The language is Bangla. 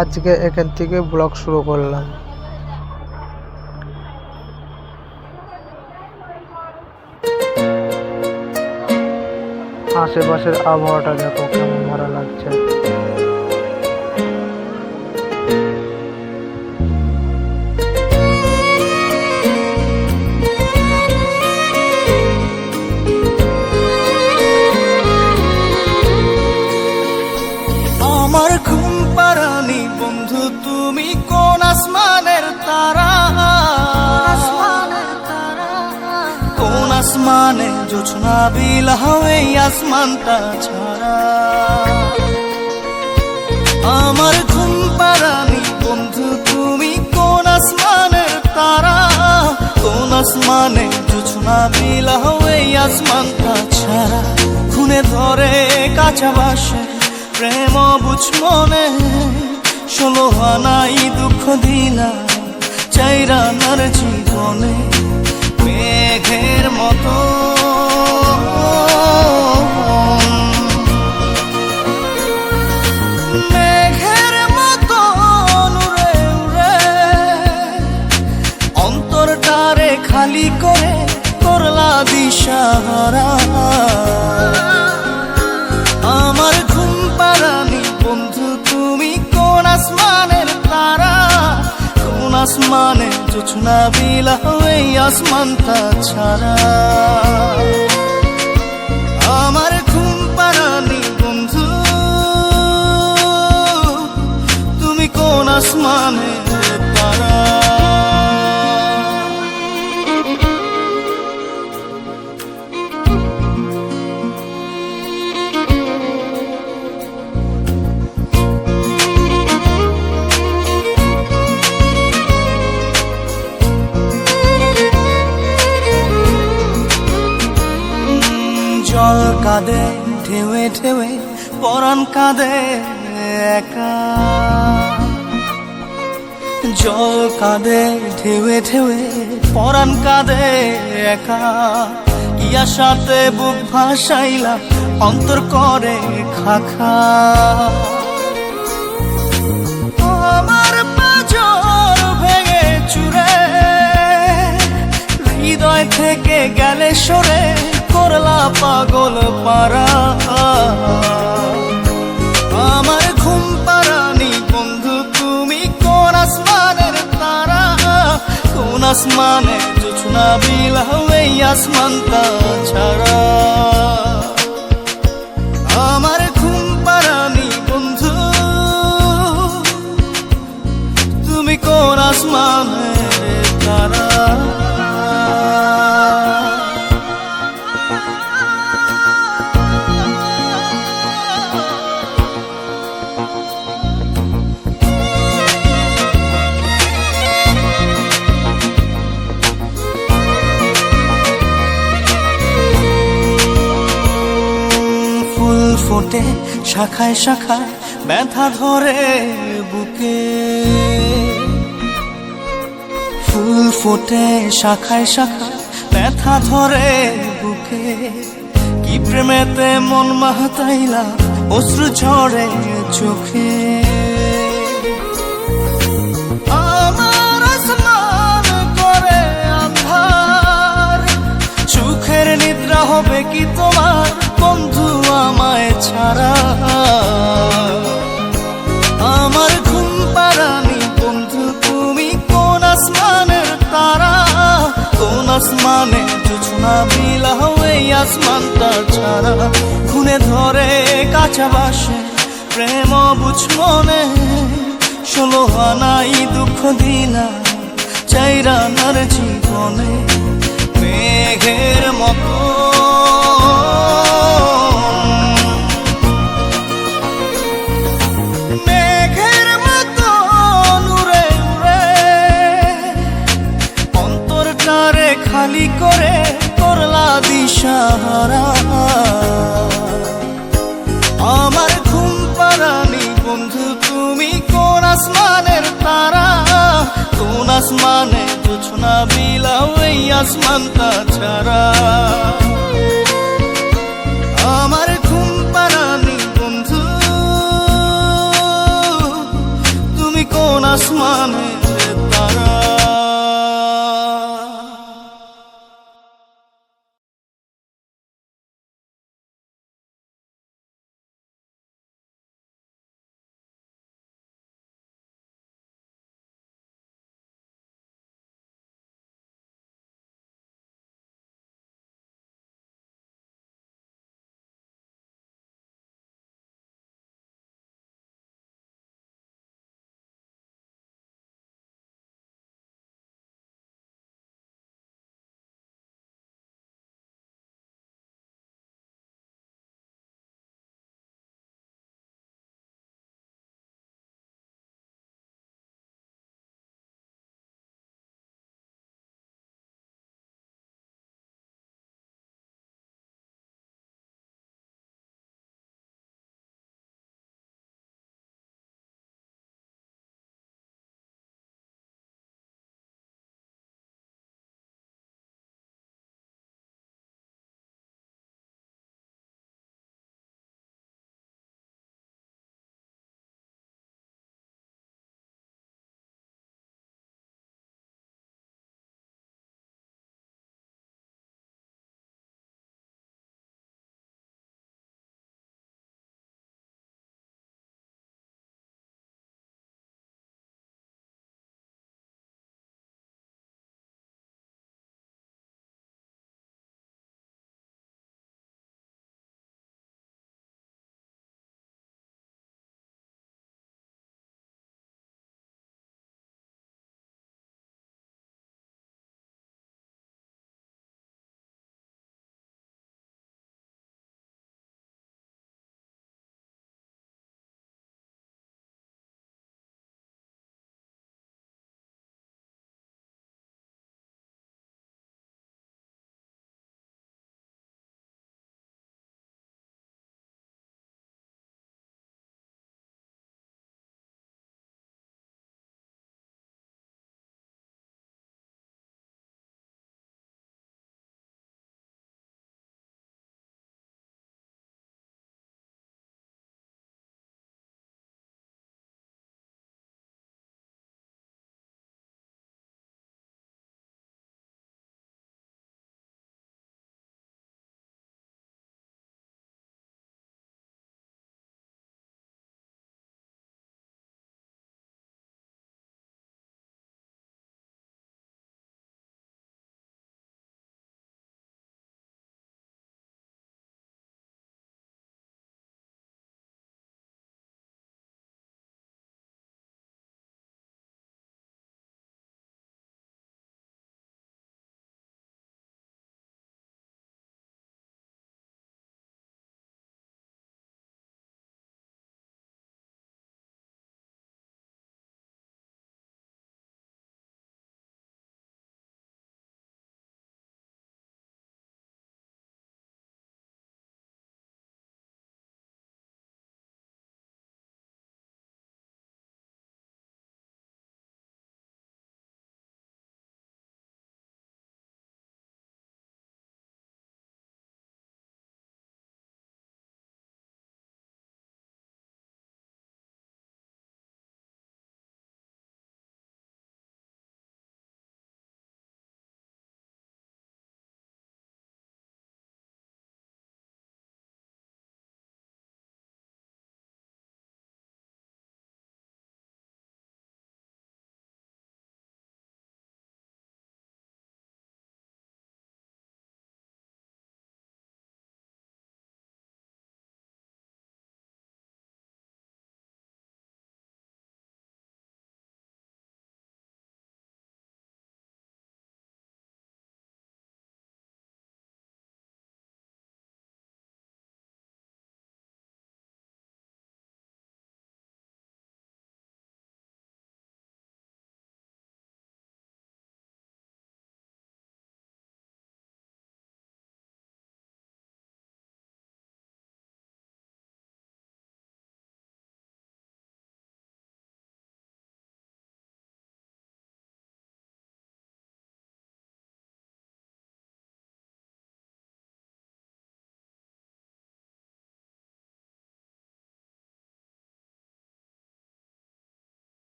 আজকে এখান থেকে ব্লগ শুরু করলাম। আশেপাশের আবহাওয়াটা দেখো কেমন ভালো লাগছে। আমার ঘুম পাড়ানি বন্ধু তুমি কোন আসমানের তারা, কোন আসমানে জোছনা বিলাও এই আসমানটা ছাড়া। আমার ঘুম পাড়ানি বন্ধু তুমি কোন আসমানের তারা, কোন আসমানে জোছনা বিলাও এই আসমানটা ছাড়া। খুনে ধরে কাঁচা বাসে প্রেম বুঝ মনে, 16 আনাই দুঃখ দিলা চাইরা নার জীবনে। মেঘের মতো মেঘের মতো উড়ে উড়ে অন্তরটারে খালি করে করলা দিশাহারা। আমার ঘুম পাড়ানি বন্ধু তুমি কোন আসমানের তারা, কোন আসমানে জোছনা বিলাও এই আসমানটা ছাড়া। আমার ঘুম পাড়ানি বন্ধু তুমি কোন আসমানের তারা। জল কাঁদে ঢেউে ঢেউে পরাণ কাঁদে একা, জল কাঁদে ঢেউে ঢেউে পরাণ কাঁদে একা। ইয়া সাথে বুক ভাসাইলা অন্তর করে খাখা। আমার পাঁজর ভেঙে চুরে হৃদয় থেকে গেলে সরে করলা পাগল পারা। আমার ঘুম পাড়ানি বন্ধু তুমি কোন আসমানের তারা, কোন আসমানে জোছনা বিলাও এই আসমানটা ছাড়া। আমার ঘুম পাড়ানি বন্ধু তুমি কোন আসমানের তারা। ফোটে শাখায় শাখায় ব্যথা ধরে বুকে, ফুল ফোটে শাখায় শাখায় ব্যথা ধরে বুকে। কি প্রেমেতে মন মাতাইলা অশ্রু ঝরে চোখে। আমার আসমান করে আন্ধার, সুখের নিদ্রা হবে কি তোমার বন্ধু আমায় ছাড়া। আমার ঘুম পাড়ানি বন্ধু তুমি কোন আসমানের তারা, কোন আসমানে জোছনা বিলাও এই আসমানটা ছাড়া। খুনে ধরে কাঁচা বাসে প্রেম বুঝ মনে, 16 আনাই দুঃখ দিলা চাইরা নার জীবনে। মেঘের মতো মেঘের মতো উড়ে উড়ে অন্তরটারে খালি করে করলা দিশাহারা। আমার ঘুম পাড়ানি বন্ধু তুমি কোন আসমানের তারা, কোন আসমানে জোছনা বিলাও এই আসমানটা ছাড়া। আমার ঘুম পাড়ানি বন্ধু আসমানে